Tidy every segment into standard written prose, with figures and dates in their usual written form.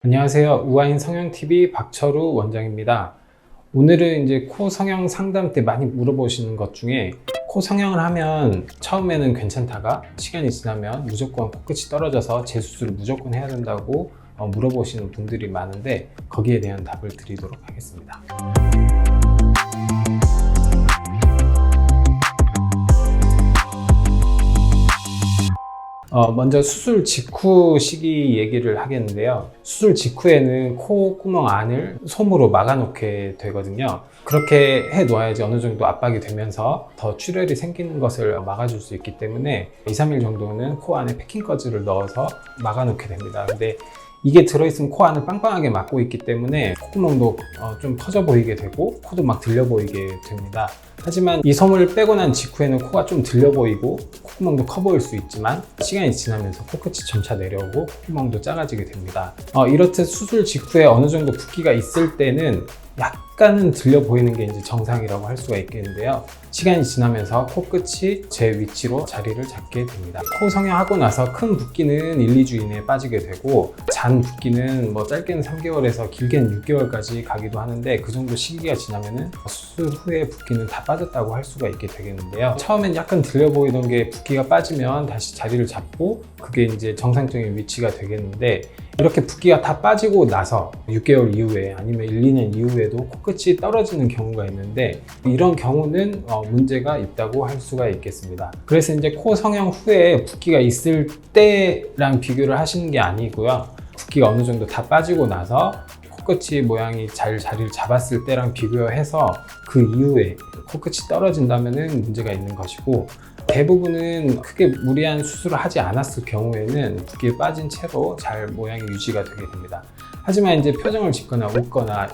안녕하세요. 우아인 성형TV 박철우 원장입니다. 오늘은 이제 코 성형 상담 때 많이 물어보시는 것 중에 코 성형을 하면 처음에는 괜찮다가 시간이 지나면 무조건 코끝이 떨어져서 재수술을 무조건 해야 된다고 물어보시는 분들이 많은데 거기에 대한 답을 드리도록 하겠습니다. 먼저 수술 직후 시기 얘기를 하겠는데요. 수술 직후에는 콧구멍 안을 솜으로 막아놓게 되거든요. 그렇게 해 놓아야지 어느 정도 압박이 되면서 더 출혈이 생기는 것을 막아줄 수 있기 때문에 2, 3일 정도는 코 안에 패킹 거즈를 넣어서 막아놓게 됩니다. 근데 이게 들어있으면 코 안을 빵빵하게 막고 있기 때문에 콧구멍도 좀 퍼져 보이게 되고 코도 막 들려 보이게 됩니다. 하지만 이 솜을 빼고 난 직후에는 코가 좀 들려 보이고 콧구멍도 커 보일 수 있지만 시간이 지나면서 코끝이 점차 내려오고 콧구멍도 작아지게 됩니다. 이렇듯 수술 직후에 어느 정도 붓기가 있을 때는 약간은 들려 보이는 게 이제 정상이라고 할 수가 있겠는데요. 시간이 지나면서 코끝이 제 위치로 자리를 잡게 됩니다. 코 성형하고 나서 큰 붓기는 1, 2주 이내에 빠지게 되고 잔 붓기는 짧게는 3개월에서 길게는 6개월까지 가기도 하는데 그 정도 시기가 지나면은 수술 후에 붓기는 다 빠졌다고 할 수가 있게 되겠는데요. 처음엔 약간 들려 보이던 게 붓기가 빠지면 다시 자리를 잡고 그게 이제 정상적인 위치가 되겠는데 이렇게 붓기가 다 빠지고 나서 6개월 이후에 아니면 1, 2년 이후에도 코끝이 떨어지는 경우가 있는데 이런 경우는 문제가 있다고 할 수가 있겠습니다. 그래서 이제 코 성형 후에 붓기가 있을 때랑 비교를 하시는 게 아니고요. 붓기가 어느 정도 다 빠지고 나서 코끝이 모양이 잘 자리를 잡았을 때랑 비교해서 그 이후에 코끝이 떨어진다면 문제가 있는 것이고 대부분은 크게 무리한 수술을 하지 않았을 경우에는 붓기가 빠진 채로 잘 모양이 유지가 되게 됩니다. 하지만 이제 표정을 짓거나 웃거나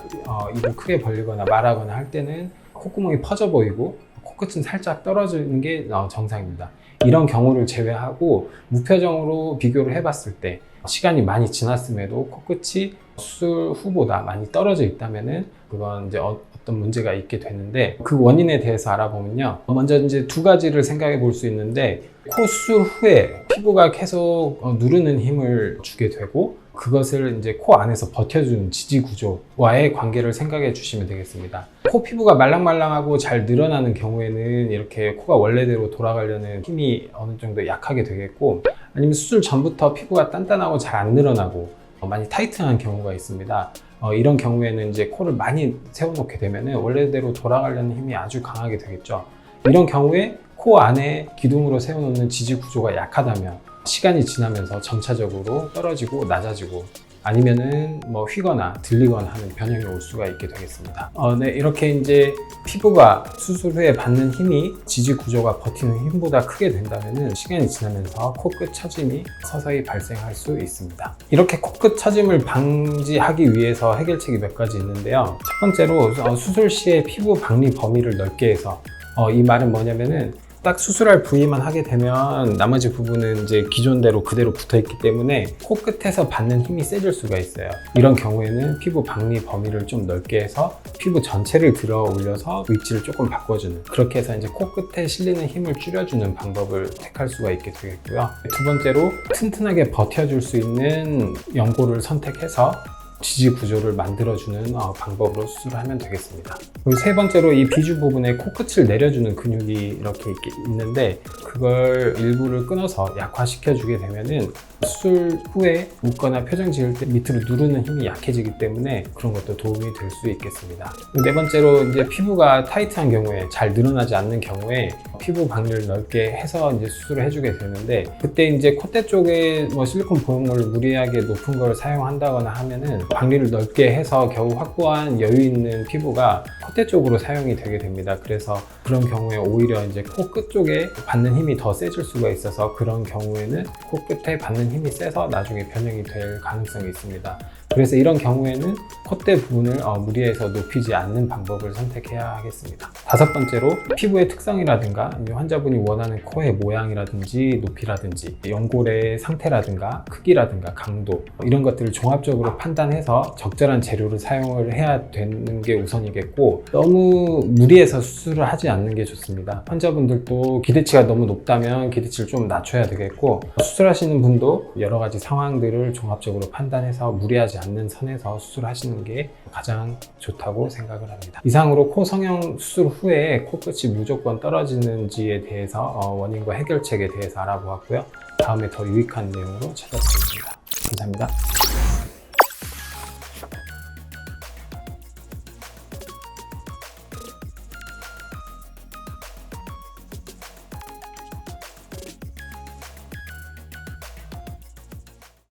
입을 크게 벌리거나 말하거나 할 때는 콧구멍이 퍼져 보이고 코끝은 살짝 떨어지는 게 정상입니다. 이런 경우를 제외하고 무표정으로 비교를 해봤을 때 시간이 많이 지났음에도 코끝이 수술 후보다 많이 떨어져 있다면은 그건 이제 어떤 문제가 있게 되는데 그 원인에 대해서 알아보면요. 먼저 이제 두 가지를 생각해 볼 수 있는데 코 수술 후에 피부가 계속 누르는 힘을 주게 되고 그것을 이제 코 안에서 버텨주는 지지 구조와의 관계를 생각해 주시면 되겠습니다. 코 피부가 말랑말랑하고 잘 늘어나는 경우에는 이렇게 코가 원래대로 돌아가려는 힘이 어느 정도 약하게 되겠고 아니면 수술 전부터 피부가 단단하고 잘 안 늘어나고 많이 타이트한 경우가 있습니다. 이런 경우에는 이제 코를 많이 세워놓게 되면 원래대로 돌아가려는 힘이 아주 강하게 되겠죠. 이런 경우에 코 안에 기둥으로 세워놓는 지지 구조가 약하다면 시간이 지나면서 점차적으로 떨어지고 낮아지고 아니면은 휘거나 들리거나 하는 변형이 올 수가 있게 되겠습니다. 네, 이렇게 이제 피부가 수술 후에 받는 힘이 지지 구조가 버티는 힘보다 크게 된다면은 시간이 지나면서 코끝 처짐이 서서히 발생할 수 있습니다. 이렇게 코끝 처짐을 방지하기 위해서 해결책이 몇 가지 있는데요. 첫 번째로 수술 시에 피부 박리 범위를 넓게 해서 이 말은 뭐냐면은 딱 수술할 부위만 하게 되면 나머지 부분은 이제 기존대로 그대로 붙어 있기 때문에 코끝에서 받는 힘이 세질 수가 있어요. 이런 경우에는 피부 박리 범위를 좀 넓게 해서 피부 전체를 들어 올려서 위치를 조금 바꿔주는 그렇게 해서 이제 코끝에 실리는 힘을 줄여주는 방법을 택할 수가 있게 되겠고요. 두 번째로 튼튼하게 버텨줄 수 있는 연고를 선택해서 지지 구조를 만들어주는 방법으로 수술을 하면 되겠습니다. 그리고 세 번째로 이 비주 부분에 코끝을 내려주는 근육이 이렇게 있는데 그걸 일부를 끊어서 약화시켜주게 되면은 수술 후에 웃거나 표정 지을 때 밑으로 누르는 힘이 약해지기 때문에 그런 것도 도움이 될 수 있겠습니다. 네 번째로 이제 피부가 타이트한 경우에 잘 늘어나지 않는 경우에 피부 박리를 넓게 해서 이제 수술을 해주게 되는데 그때 이제 콧대 쪽에 실리콘 보형물을 무리하게 높은 걸 사용한다거나 하면은 박리를 넓게 해서 겨우 확보한 여유 있는 피부가 콧대 쪽으로 사용이 되게 됩니다. 그래서 그런 경우에 오히려 이제 코끝 쪽에 받는 힘이 더 세질 수가 있어서 그런 경우에는 코끝에 받는 힘이 세서 나중에 변형이 될 가능성이 있습니다. 그래서 이런 경우에는 콧대 부분을 무리해서 높이지 않는 방법을 선택해야 하겠습니다. 다섯 번째로 피부의 특성이라든가 아니라 이제 환자분이 원하는 코의 모양이라든지 높이라든지 연골의 상태라든가 크기라든가 강도 이런 것들을 종합적으로 판단해서 적절한 재료를 사용을 해야 되는 게 우선이겠고, 너무 무리해서 수술을 하지 않는 게 좋습니다. 환자분들도 기대치가 너무 높다면 기대치를 좀 낮춰야 되겠고, 수술하시는 분도 여러 가지 상황들을 종합적으로 판단해서 무리하지 않는 선에서 수술하시는 게 가장 좋다고 생각을 합니다. 이상으로 코 성형 수술 후에 코끝이 무조건 떨어지는지에 대해서 원인과 해결책에 대해서 알아보았고요. 다음에 더 유익한 내용으로 찾아뵙겠습니다. 감사합니다.